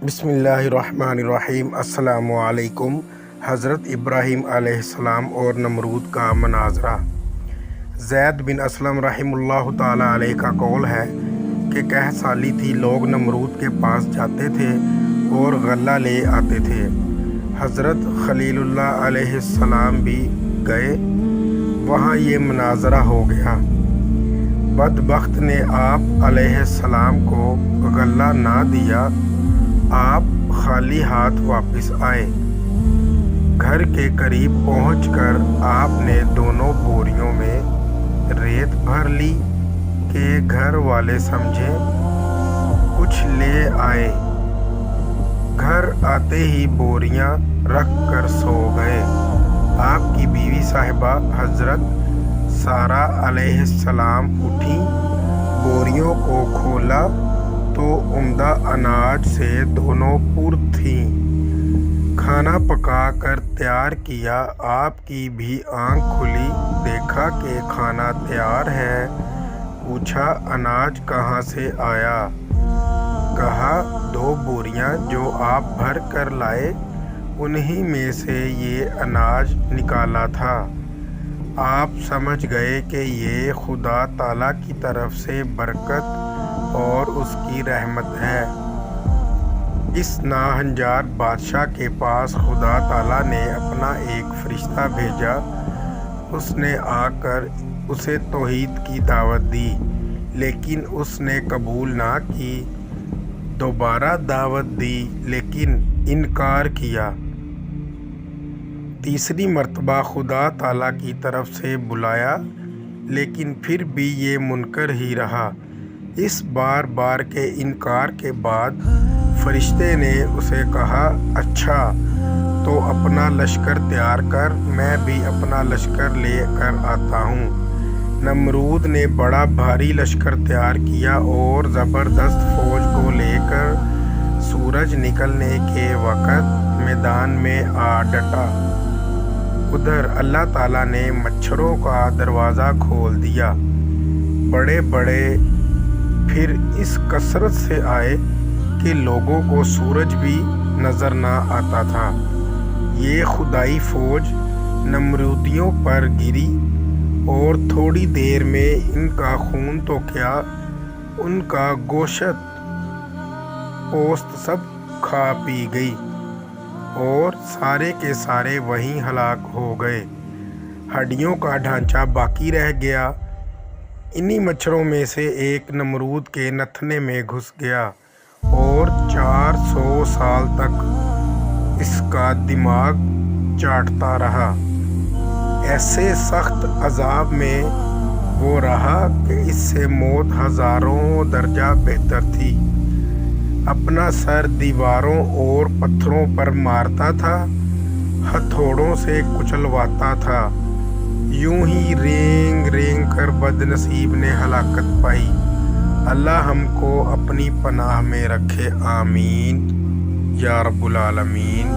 بسم اللہ الرحمن الرحیم۔ السلام علیکم۔ حضرت ابراہیم علیہ السلام اور نمرود کا مناظرہ۔ زید بن اسلم رحمہ اللہ تعالیٰ علیہ کا قول ہے کہ 1 سالی تھی لوگ نمرود کے پاس جاتے تھے اور غلہ لے آتے تھے۔ حضرت خلیل اللہ علیہ السلام بھی گئے، وہاں یہ مناظرہ ہو گیا۔ بدبخت نے آپ علیہ السلام کو غلہ نہ دیا، آپ خالی ہاتھ واپس آئے۔ گھر کے قریب پہنچ کر آپ نے دونوں بوریوں میں ریت بھر لی کہ گھر والے سمجھیں کچھ لے آئے۔ گھر آتے ہی بوریاں رکھ کر سو گئے۔ آپ کی بیوی صاحبہ حضرت سارہ علیہ السلام اٹھیں، بوریوں کو کھولا تو عمدہ اناج سے دونوں پر تھیں۔ کھانا پکا کر تیار کیا، آپ کی بھی آنکھ کھلی، دیکھا کہ کھانا تیار ہے۔ پوچھا اناج کہاں سے آیا؟ کہا 2 بوریاں جو آپ بھر کر لائے، انہی میں سے یہ اناج نکالا تھا۔ آپ سمجھ گئے کہ یہ خدا تعالیٰ کی طرف سے برکت اور اس کی رحمت ہے۔ اس ناہنجار بادشاہ کے پاس خدا تعالیٰ نے اپنا ایک فرشتہ بھیجا۔ اس نے آ کر اسے توحید کی دعوت دی، لیکن اس نے قبول نہ کی۔ دوبارہ دعوت دی لیکن انکار کیا۔ تیسری مرتبہ خدا تعالیٰ کی طرف سے بلایا، لیکن پھر بھی یہ منکر ہی رہا۔ اس بار کے انکار کے بعد فرشتے نے اسے کہا اچھا تو اپنا لشکر تیار کر، میں بھی اپنا لشکر لے کر آتا ہوں۔ نمرود نے بڑا بھاری لشکر تیار کیا اور زبردست فوج کو لے کر سورج نکلنے کے وقت میدان میں آ ڈٹا۔ ادھر اللہ تعالیٰ نے مچھروں کا دروازہ کھول دیا، بڑے پھر اس کثرت سے آئے کہ لوگوں کو سورج بھی نظر نہ آتا تھا۔ یہ خدائی فوج نمرودیوں پر گری اور تھوڑی دیر میں ان کا خون تو کیا، ان کا گوشت پوست سب کھا پی گئی اور سارے کے سارے وہیں ہلاک ہو گئے۔ ہڈیوں کا ڈھانچہ باقی رہ گیا۔ انہی مچھروں میں سے ایک نمرود کے نتھنے میں گھس گیا اور 400 سال تک اس کا دماغ چاٹتا رہا۔ ایسے سخت عذاب میں وہ رہا کہ اس سے موت ہزاروں درجہ بہتر تھی۔ اپنا سر دیواروں اور پتھروں پر مارتا تھا، ہتھوڑوں سے کچلواتا تھا۔ یوں ہی رینگ کر بد نصیب نے ہلاکت پائی۔ اللہ ہم کو اپنی پناہ میں رکھے، آمین یا رب العالمین۔